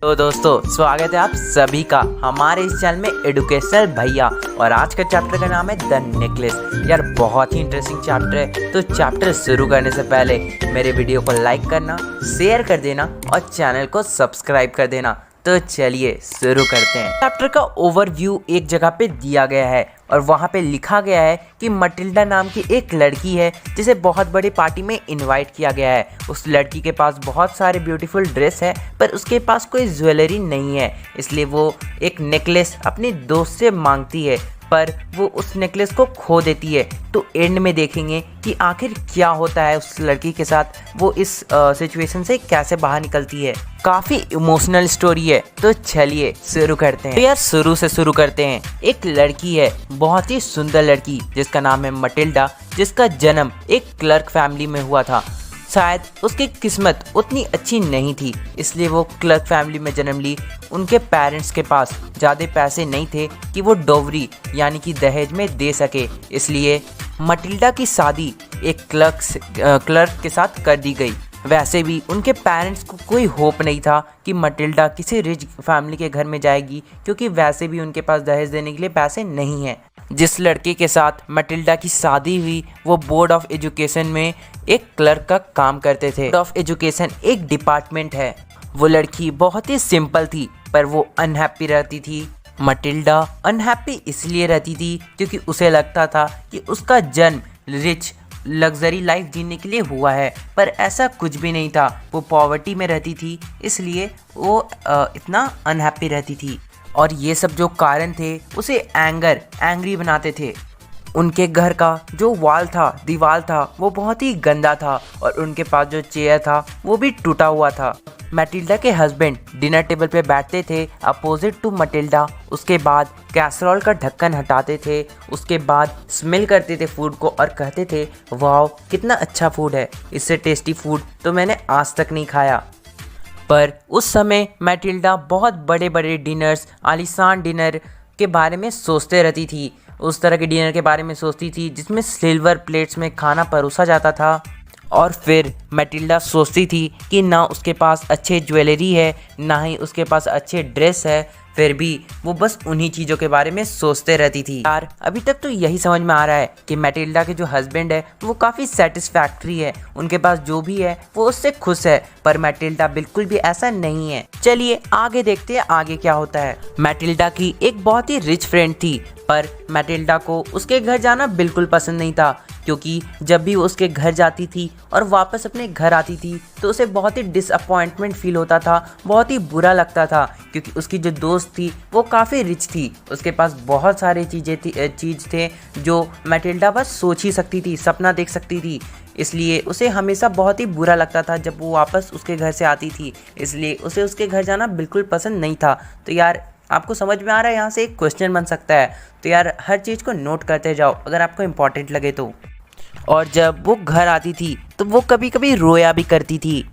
तो दोस्तों स्वागत है आप सभी का हमारे इस चैनल में एडुकेशनल भैया। और आज का चैप्टर का नाम है द नेकलेस। यार बहुत ही इंटरेस्टिंग चैप्टर है। तो चैप्टर शुरू करने से पहले मेरे वीडियो को लाइक करना, शेयर कर देना और चैनल को सब्सक्राइब कर देना। तो चलिए शुरू करते हैं। चैप्टर का ओवरव्यू एक जगह पे दिया गया है और वहाँ पे लिखा गया है कि मटिल्डा नाम की एक लड़की है जिसे बहुत बड़ी पार्टी में इनवाइट किया गया है। उस लड़की के पास बहुत सारे ब्यूटीफुल ड्रेस है पर उसके पास कोई ज्वेलरी नहीं है, इसलिए वो एक नेकलेस अपनी दोस्त से मांगती है पर वो उस नेकलेस को खो देती है। तो एंड में देखेंगे कि आखिर क्या होता है उस लड़की के साथ, वो इस सिचुएशन से कैसे बाहर निकलती है। काफ़ी इमोशनल स्टोरी है। तो चलिए शुरू करते हैं। तो यार शुरू से शुरू करते हैं। एक लड़की है, बहुत ही सुंदर लड़की जिसका नाम है मटिल्डा, जिसका जन्म एक क्लर्क फैमिली में हुआ था। शायद उसकी किस्मत उतनी अच्छी नहीं थी, इसलिए वो क्लर्क फैमिली में जन्म ली। उनके पेरेंट्स के पास ज़्यादा पैसे नहीं थे कि वो डोवरी यानी कि दहेज में दे सके, इसलिए मटिल्डा की शादी एक क्लर्क के साथ कर दी गई। वैसे भी उनके पेरेंट्स को कोई होप नहीं था कि मटिल्डा किसी रिच फैमिली के घर में जाएगी, क्योंकि वैसे भी उनके पास दहेज देने के लिए पैसे नहीं हैं। जिस लड़के के साथ मटिल्डा की शादी हुई वो बोर्ड ऑफ एजुकेशन में एक क्लर्क का काम करते थे। बोर्ड ऑफ एजुकेशन एक डिपार्टमेंट है। वो लड़की बहुत ही सिंपल थी पर वो अनहैप्पी रहती थी। मटिल्डा अनहैप्पी इसलिए रहती थी क्योंकि उसे लगता था कि उसका जन्म रिच लग्जरी लाइफ जीने के लिए हुआ है, पर ऐसा कुछ भी नहीं था। वो पॉवर्टी में रहती थी, इसलिए वो इतना अनहैप्पी रहती थी। और ये सब जो कारण थे उसे एंग्री बनाते थे। उनके घर का जो दीवार था वो बहुत ही गंदा था और उनके पास जो चेयर था वो भी टूटा हुआ था। मटिल्डा के हस्बैंड डिनर टेबल पे बैठते थे अपोजिट टू मटिल्डा। उसके बाद कैसरोल का ढक्कन हटाते थे, उसके बाद स्मेल करते थे फूड को और कहते थे वाह कितना अच्छा फूड है, इससे टेस्टी फूड तो मैंने आज तक नहीं खाया। पर उस समय मटिल्डा बहुत बड़े बड़े डिनर्स, आलीशान डिनर के बारे में सोचते रहती थी। उस तरह के डिनर के बारे में सोचती थी जिसमें सिल्वर प्लेट्स में खाना परोसा जाता था। और फिर मटिल्डा सोचती थी कि ना उसके पास अच्छे ज्वेलरी है, ना ही उसके पास अच्छे ड्रेस है, फिर भी वो बस उन्हीं चीज़ों के बारे में सोचते रहती थी। यार अभी तक तो यही समझ में आ रहा है कि मटिल्डा के जो हस्बैंड है वो काफ़ी सेटिस्फैक्ट्री है, उनके पास जो भी है वो उससे खुश है, पर मटिल्डा बिल्कुल भी ऐसा नहीं है। चलिए आगे देखते हैं आगे क्या होता है। मटिल्डा की एक बहुत ही रिच फ्रेंड थी, पर मटिल्डा को उसके घर जाना बिल्कुल पसंद नहीं था, क्योंकि जब भी वो उसके घर जाती थी और वापस अपने घर आती थी तो उसे बहुत ही डिसअपॉइंटमेंट फील होता था, बहुत ही बुरा लगता था, क्योंकि उसकी जो दोस्त थी वो काफ़ी रिच थी। उसके पास बहुत सारी चीज़ थे जो मटिल्डा बस सोच ही सकती थी, सपना देख सकती थी, इसलिए उसे हमेशा बहुत ही बुरा लगता था जब वो वापस उसके घर से आती थी, इसलिए उसे उसके घर जाना बिल्कुल पसंद नहीं था। तो यार आपको समझ में आ रहा है, यहाँ से एक क्वेश्चन बन सकता है, तो यार हर चीज़ को नोट करते जाओ अगर आपको इम्पोर्टेंट लगे तो। और जब वो घर आती थी तो वो कभी कभी रोया भी करती थी।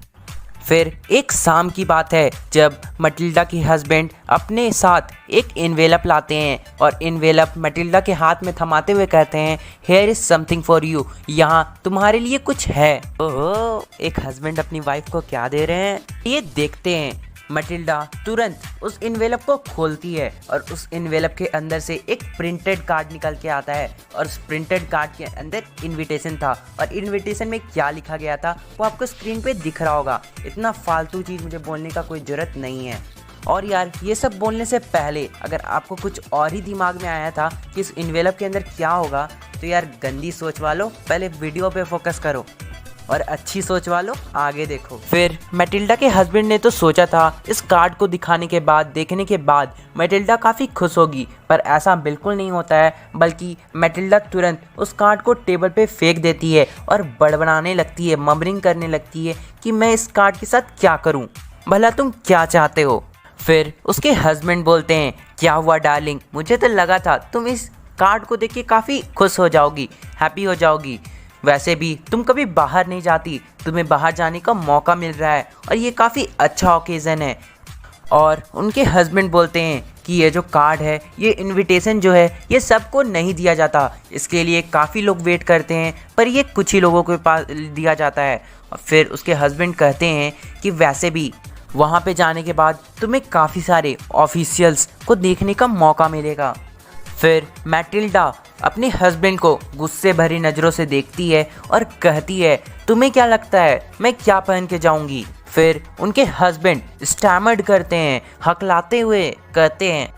फिर एक शाम की बात है जब मटिल्डा के हस्बैंड अपने साथ एक इन्वेलप लाते हैं और इन्वेलप मटिल्डा के हाथ में थमाते हुए कहते हैं here is something for you, यहाँ तुम्हारे लिए कुछ है। ओहो, एक हस्बैंड अपनी वाइफ को क्या दे रहे हैं ये देखते हैं। मटिल्डा तुरंत उस इन्वेलप को खोलती है और उस इन्वेलप के अंदर से एक प्रिंटेड कार्ड निकल के आता है और उस प्रिंटेड कार्ड के अंदर इनविटेशन था और इनविटेशन में क्या लिखा गया था वो आपको स्क्रीन पे दिख रहा होगा। इतना फालतू चीज़ मुझे बोलने का कोई ज़रूरत नहीं है। और यार ये सब बोलने से पहले अगर आपको कुछ और ही दिमाग में आया था कि इस इन्वेलप के अंदर क्या होगा, तो यार गंदी सोच वालों पहले वीडियो पे फोकस करो और अच्छी सोच वालों आगे देखो। फिर मटिल्डा के हस्बैंड ने तो सोचा था इस कार्ड को देखने के बाद मटिल्डा काफ़ी खुश होगी, पर ऐसा बिल्कुल नहीं होता है, बल्कि मटिल्डा तुरंत उस कार्ड को टेबल पे फेंक देती है और बड़बड़ाने लगती है, ममरिंग करने लगती है कि मैं इस कार्ड के साथ क्या करूं, भला तुम क्या चाहते हो। फिर उसके हस्बैंड बोलते हैं क्या हुआ डार्लिंग, मुझे तो लगा था तुम इस कार्ड को देख के काफ़ी खुश हो जाओगी, हैप्पी हो जाओगी, वैसे भी तुम कभी बाहर नहीं जाती, तुम्हें बाहर जाने का मौका मिल रहा है और ये काफ़ी अच्छा ओकेज़न है। और उनके हस्बैंड बोलते हैं कि ये जो कार्ड है, ये इनविटेशन जो है, ये सबको नहीं दिया जाता, इसके लिए काफ़ी लोग वेट करते हैं, पर ये कुछ ही लोगों के पास दिया जाता है। और फिर उसके हस्बैंड कहते हैं कि वैसे भी वहाँ पे जाने के बाद तुम्हें काफ़ी सारे ऑफिशियल्स को देखने का मौका मिलेगा। फिर मैटिल्डा अपने हस्बैंड को गुस्से भरी नज़रों से देखती है और कहती है, तुम्हें क्या लगता है मैं क्या पहन के जाऊंगी? फिर उनके हस्बैंड स्टैमर्ड करते हैं, हकलाते हुए कहते हैं,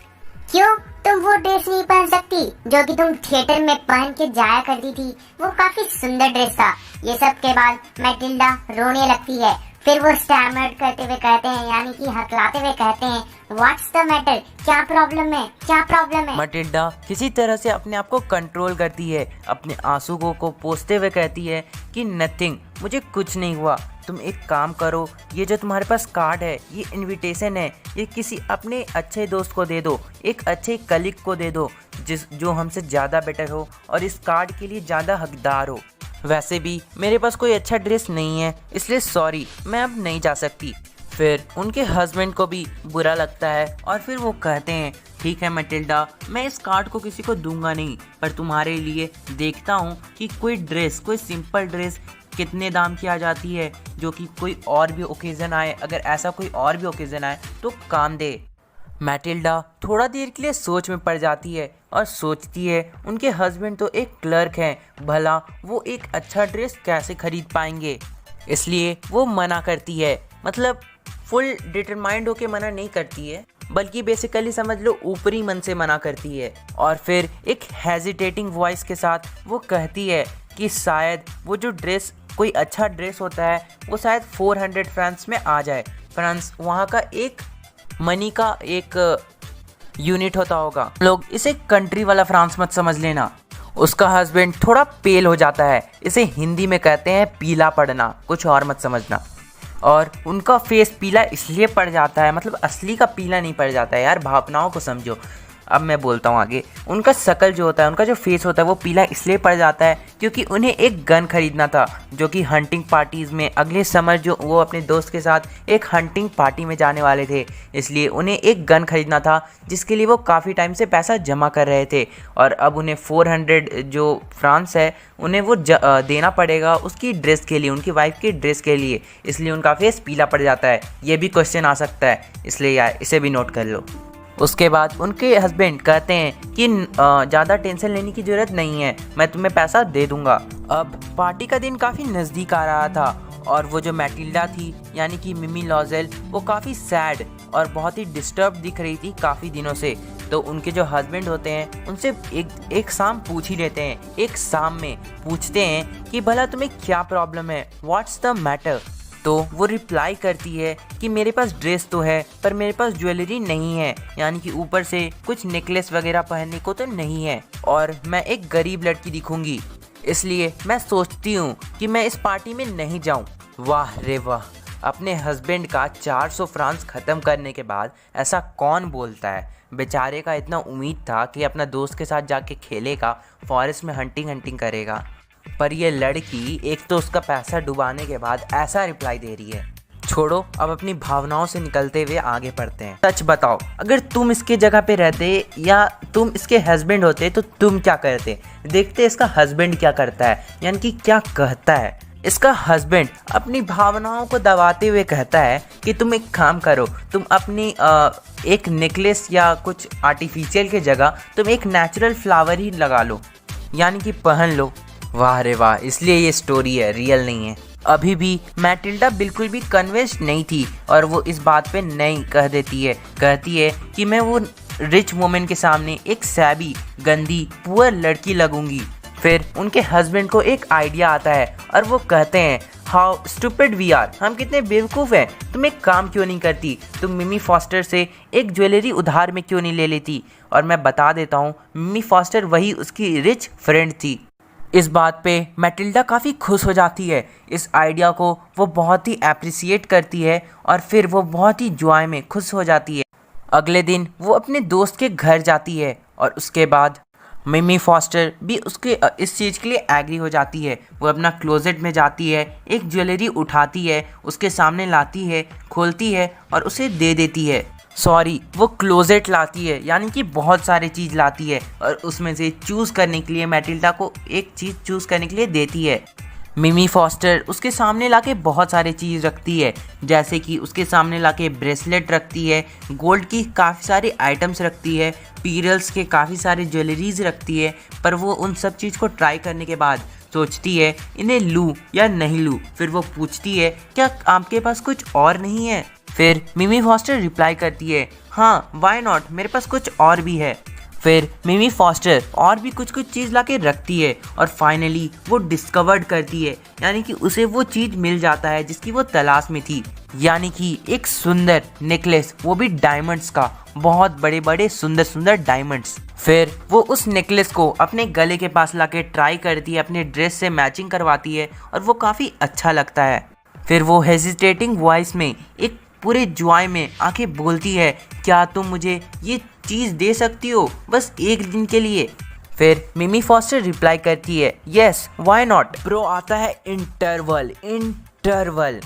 क्यों तुम वो ड्रेस नहीं पहन सकती जो कि तुम थिएटर में पहन के जाया करती थी? वो काफी सुंदर ड्रेस था। ये सब के बाद मैटिल्डा रोने लगती है। फिर वो स्टैमर्ड करते हुए कहते हैं, यानी कि हकलाते हुए कहते हैं, व्हाट्स द मैटर, क्या प्रॉब्लम है, क्या प्रॉब्लम है? मैटिल्डा किसी तरह से अपने आप को कंट्रोल करती है, अपने आंसू को पोंछते हुए कहती है कि नथिंग, मुझे कुछ नहीं हुआ। तुम एक काम करो, ये जो तुम्हारे पास कार्ड है, ये इनविटेशन है, ये किसी अपने अच्छे दोस्त को दे दो, एक अच्छे कलीग को दे दो जो हमसे ज़्यादा बेटर हो और इस कार्ड के लिए ज़्यादा हकदार हो। वैसे भी मेरे पास कोई अच्छा ड्रेस नहीं है, इसलिए सॉरी, मैं अब नहीं जा सकती। फिर उनके हस्बैंड को भी बुरा लगता है और फिर वो कहते हैं, ठीक है मैटिल्डा, मैं इस कार्ड को किसी को दूंगा नहीं, पर तुम्हारे लिए देखता हूँ कि कोई ड्रेस, कोई सिंपल ड्रेस कितने दाम की आ जाती है, जो कि कोई और भी ओकेज़न आए, अगर ऐसा कोई और भी ओकेज़न आए तो काम दे। मैटिल्डा थोड़ा देर के लिए सोच में पड़ जाती है और सोचती है, उनके हस्बैंड तो एक क्लर्क हैं, भला वो एक अच्छा ड्रेस कैसे खरीद पाएंगे? इसलिए वो मना करती है, मतलब फुल डिटरमाइंड होके मना नहीं करती है, बल्कि बेसिकली समझ लो ऊपरी मन से मना करती है। और फिर एक हेजिटेटिंग वॉइस के साथ वो कहती है कि शायद वो जो ड्रेस, कोई अच्छा ड्रेस होता है, वो शायद 400 फ्रांस में आ जाए। फ्रांस वहाँ का एक मनी का एक यूनिट होता होगा, लोग इसे कंट्री वाला फ्रांस मत समझ लेना। उसका हस्बैंड थोड़ा पेल हो जाता है, इसे हिंदी में कहते हैं पीला पड़ना, कुछ और मत समझना। और उनका फेस पीला इसलिए पड़ जाता है, मतलब असली का पीला नहीं पड़ जाता है यार, भावनाओं को समझो। अब मैं बोलता हूँ आगे। उनका शक्ल जो होता है, उनका जो फेस होता है, वो पीला इसलिए पड़ जाता है क्योंकि उन्हें एक गन खरीदना था, जो कि हंटिंग पार्टीज़ में अगले समर जो वो अपने दोस्त के साथ एक हंटिंग पार्टी में जाने वाले थे, इसलिए उन्हें एक गन खरीदना था, जिसके लिए वो काफ़ी टाइम से पैसा जमा कर रहे थे। और अब उन्हें 400 जो फ्रांस है, उन्हें वो देना पड़ेगा उसकी ड्रेस के लिए, उनकी वाइफ की ड्रेस के लिए, इसलिए उनका फेस पीला पड़ जाता है। ये भी क्वेश्चन आ सकता है, इसलिए यार इसे भी नोट कर लो। उसके बाद उनके हस्बैंड कहते हैं कि ज़्यादा टेंशन लेने की ज़रूरत नहीं है, मैं तुम्हें पैसा दे दूंगा। अब पार्टी का दिन काफ़ी नज़दीक आ रहा था और वो जो मैटिल्डा थी, यानी कि मिमी लॉज़ेल, वो काफ़ी सैड और बहुत ही डिस्टर्ब दिख रही थी काफ़ी दिनों से। तो उनके जो हस्बैंड होते हैं, उनसे एक शाम पूछ ही लेते हैं, एक शाम में पूछते हैं कि भला तुम्हें क्या प्रॉब्लम है, व्हाट्स द मैटर? तो वो रिप्लाई करती है कि मेरे पास ड्रेस तो है, पर मेरे पास ज्वेलरी नहीं है, यानी कि ऊपर से कुछ नेकलेस वगैरह पहनने को तो नहीं है, और मैं एक गरीब लड़की दिखूंगी, इसलिए मैं सोचती हूँ कि मैं इस पार्टी में नहीं जाऊँ। वाह रे वाह, अपने हस्बैंड का 400 फ्रांस ख़त्म करने के बाद ऐसा कौन बोलता है? बेचारे का इतना उम्मीद था कि अपना दोस्त के साथ जाके खेलेगा, फॉरेस्ट में हंटिंग करेगा, पर ये लड़की एक तो उसका पैसा डुबाने के बाद ऐसा रिप्लाई दे रही है। छोड़ो, अब अपनी भावनाओं से निकलते हुए आगे बढ़ते हैं। सच बताओ, अगर तुम इसके जगह पे रहते या तुम इसके हस्बैंड होते तो तुम क्या करते? देखते इसका हस्बैंड क्या करता है, यानी कि क्या कहता है। इसका हस्बैंड अपनी भावनाओं को दबाते हुए कहता है कि तुम एक काम करो, तुम अपनी एक नेकलेस या कुछ आर्टिफिशियल के जगह तुम एक नेचुरल फ्लावर ही लगा लो, यानी कि पहन लो। वाह रे वाह, इसलिए ये स्टोरी है, रियल नहीं है। अभी भी मैटिल्डा बिल्कुल भी कन्विंस्ड नहीं थी और वो इस बात पे नहीं कह देती है, कहती है कि मैं वो रिच वुमेन के सामने एक सैबी, गंदी, पुअर लड़की लगूंगी। फिर उनके हस्बैंड को एक आइडिया आता है और वो कहते हैं, हाउ स्टूपिड वी आर, हम कितने बेवकूफ़ हैं, तुम एक काम क्यों नहीं करती, तुम मिमी फॉस्टर से एक ज्वेलरी उधार में क्यों नहीं ले लेती? और मैं बता देता हूँ, मिमी फॉस्टर वही उसकी रिच फ्रेंड थी। इस बात पे मैटिल्डा काफ़ी खुश हो जाती है, इस आइडिया को वो बहुत ही अप्रिसिएट करती है और फिर वो बहुत ही जॉय में खुश हो जाती है। अगले दिन वो अपने दोस्त के घर जाती है और उसके बाद मिमी फॉस्टर भी उसके इस चीज़ के लिए एग्री हो जाती है। वो अपना क्लोजेट में जाती है, एक ज्वेलरी उठाती है, उसके सामने लाती है, खोलती है और उसे दे देती है। सॉरी, वो क्लोजेट लाती है, यानी कि बहुत सारी चीज़ लाती है और उसमें से चूज़ करने के लिए मैटिल्डा को एक चीज़ चूज़ करने के लिए देती है। मिमी फॉस्टर उसके सामने लाके बहुत सारी चीज़ रखती है, जैसे कि उसके सामने लाके ब्रेसलेट रखती है, गोल्ड की काफ़ी सारी आइटम्स रखती है, पीरल्स के काफ़ी सारे ज्वेलरीज रखती है। पर वो उन सब चीज़ को ट्राई करने के बाद सोचती है इन्हें लूँ या नहीं लूँ। फिर वो पूछती है क्या आपके पास कुछ और नहीं है। फिर मिमी फॉस्टर रिप्लाई करती है हाँ वाई नॉट, मेरे पास कुछ और भी है। फिर मिमी फॉस्टर और भी कुछ चीज़ लाके रखती है और फाइनली वो डिस्कवर्ड करती है, यानी कि उसे वो चीज़ मिल जाता है जिसकी वो तलाश में थी, यानी कि एक सुंदर नेकलेस, वो भी डायमंड्स का, बहुत बड़े बड़े सुंदर सुंदर डायमंड्स। फिर वो उस नेकलेस को अपने गले के पास लाके ट्राई करती है, अपने ड्रेस से मैचिंग करवाती है और वो काफ़ी अच्छा लगता है। फिर वो हेजिटेटिंग वॉइस में एक पूरे जॉय में आके बोलती है क्या तुम मुझे ये चीज़ दे सकती हो बस एक दिन के लिए। फिर मिमी फॉस्टर रिप्लाई करती है यस व्हाई नॉट ब्रो। आता है इंटरवल।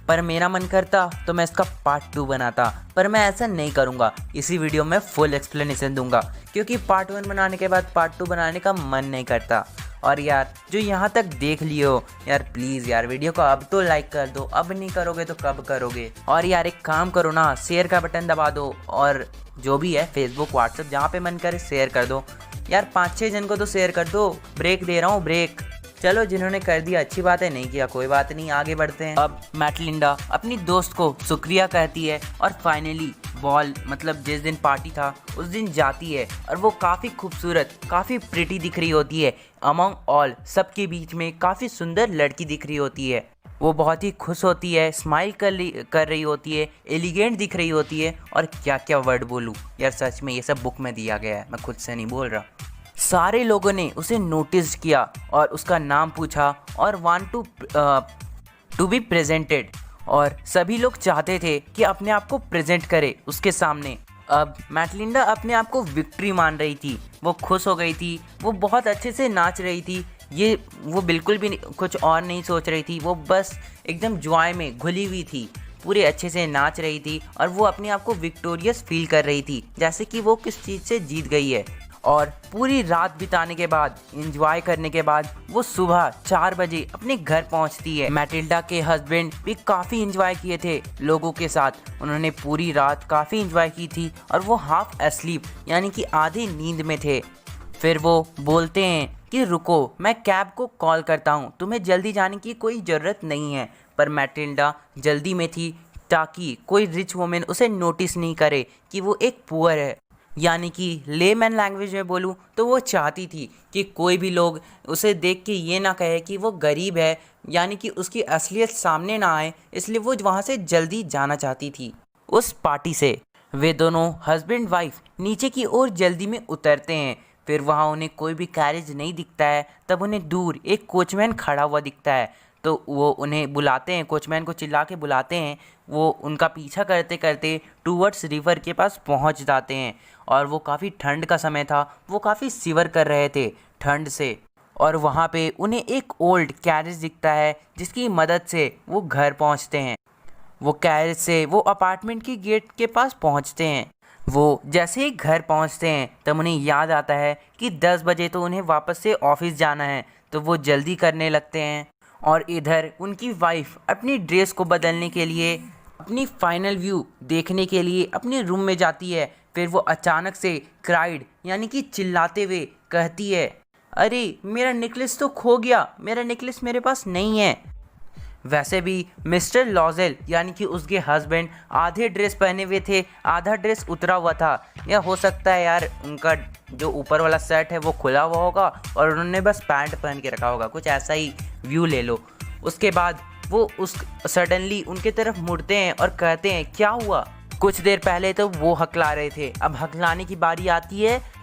पर मेरा मन करता तो मैं इसका पार्ट 2 बनाता, पर मैं ऐसा नहीं करूँगा। इसी वीडियो में फुल एक्सप्लेनेशन दूंगा क्योंकि पार्ट 1 बनाने के बाद पार्ट 2 बनाने का मन नहीं करता। और यार जो यहाँ तक देख लियो यार, प्लीज़ यार वीडियो को अब तो लाइक कर दो, अब नहीं करोगे तो कब करोगे। और यार एक काम करो ना, शेयर का बटन दबा दो और जो भी है फेसबुक व्हाट्सएप जहाँ पे मन करे शेयर कर दो यार, 5-6 जन को तो शेयर कर दो। ब्रेक दे रहा हूँ ब्रेक। चलो जिन्होंने कर दिया अच्छी बात है, नहीं किया कोई बात नहीं, आगे बढ़ते हैं। अब मैटलिंडा अपनी दोस्त को शुक्रिया कहती है और फाइनली बॉल मतलब जिस दिन पार्टी था उस दिन जाती है और वो काफ़ी खूबसूरत, काफ़ी प्रिटी दिख रही होती है। अमंग ऑल सबके बीच में काफ़ी सुंदर लड़की दिख रही होती है। वो बहुत ही खुश होती है, स्माइल कर रही होती है, एलिगेंट दिख रही होती है। और क्या क्या वर्ड बोलूँ यार, सच में ये सब बुक में दिया गया है, मैं खुद से नहीं बोल रहा। सारे लोगों ने उसे नोटिस किया और उसका नाम पूछा और वांट टू बी प्रेजेंटेड, और सभी लोग चाहते थे कि अपने आप को प्रेजेंट करे उसके सामने। अब मैटलिंडा अपने आप को विक्ट्री मान रही थी, वो खुश हो गई थी, वो बहुत अच्छे से नाच रही थी। वो बिल्कुल भी कुछ और नहीं सोच रही थी, वो बस एकदम जॉय में घुली हुई थी, पूरे अच्छे से नाच रही थी और वो अपने आप को विक्टोरियस फील कर रही थी, जैसे कि वो किस चीज़ से जीत गई है। और पूरी रात बिताने के बाद, एंजॉय करने के बाद वो सुबह 4 बजे अपने घर पहुंचती है। मैटिल्डा के हस्बैंड भी काफ़ी एंजॉय किए थे लोगों के साथ, उन्होंने पूरी रात काफ़ी एंजॉय की थी और वो हाफ एस्लीप यानी कि आधी नींद में थे। फिर वो बोलते हैं कि रुको मैं कैब को कॉल करता हूँ, तुम्हें जल्दी जाने की कोई ज़रूरत नहीं है। पर मैटिल्डा जल्दी में थी ताकि कोई रिच वुमेन उसे नोटिस नहीं करे कि वो एक पुअर है, यानी कि लेमैन लैंग्वेज में बोलूँ तो वो चाहती थी कि कोई भी लोग उसे देख के ये ना कहे कि वो गरीब है, यानी कि उसकी असलियत सामने ना आए, इसलिए वो वहाँ से जल्दी जाना चाहती थी उस पार्टी से। वे दोनों हस्बैंड वाइफ नीचे की ओर जल्दी में उतरते हैं। फिर वहाँ उन्हें कोई भी कैरेज नहीं दिखता है, तब उन्हें दूर एक कोचमैन खड़ा हुआ दिखता है, तो वो उन्हें बुलाते हैं, कोचमैन को चिल्ला के बुलाते हैं। वो उनका पीछा करते करते टूवर्ड्स रिवर के पास पहुंच जाते हैं और वो काफ़ी ठंड का समय था, वो काफ़ी शिवर कर रहे थे ठंड से। और वहाँ पे उन्हें एक ओल्ड कैरेज दिखता है जिसकी मदद से वो घर पहुँचते हैं। वो कैरेज से वो अपार्टमेंट की गेट के पास पहुँचते हैं। वो जैसे ही घर पहुँचते हैं तब उन्हें याद आता है कि 10 बजे तो उन्हें वापस से ऑफिस जाना है, तो वो जल्दी करने लगते हैं। और इधर उनकी वाइफ अपनी ड्रेस को बदलने के लिए, अपनी फाइनल व्यू देखने के लिए अपने रूम में जाती है। फिर वो अचानक से क्राइड यानी कि चिल्लाते हुए कहती है अरे मेरा नेकलेस तो खो गया, मेरा नेकलेस मेरे पास नहीं है। वैसे भी मिस्टर लॉजेल यानी कि उसके हस्बैंड आधे ड्रेस पहने हुए थे, आधा ड्रेस उतरा हुआ था, या हो सकता है यार उनका जो ऊपर वाला सेट है वो खुला हुआ होगा और उन्होंने बस पैंट पहन के रखा होगा, कुछ ऐसा ही व्यू ले लो। उसके बाद वो सडनली उनके तरफ मुड़ते हैं और कहते हैं क्या हुआ। कुछ देर पहले तो वो हकला रहे थे, अब हकलाने की बारी आती है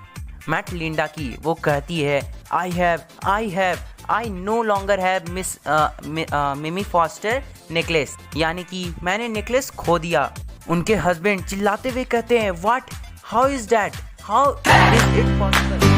मैटलिंडा की। वो कहती है आई नो लॉन्गर हैव मिमी फॉस्टर नेकलेस, यानी कि मैंने नेकलेस खो दिया। उनके हस्बैंड चिल्लाते हुए कहते हैं what, how is that, how is it possible.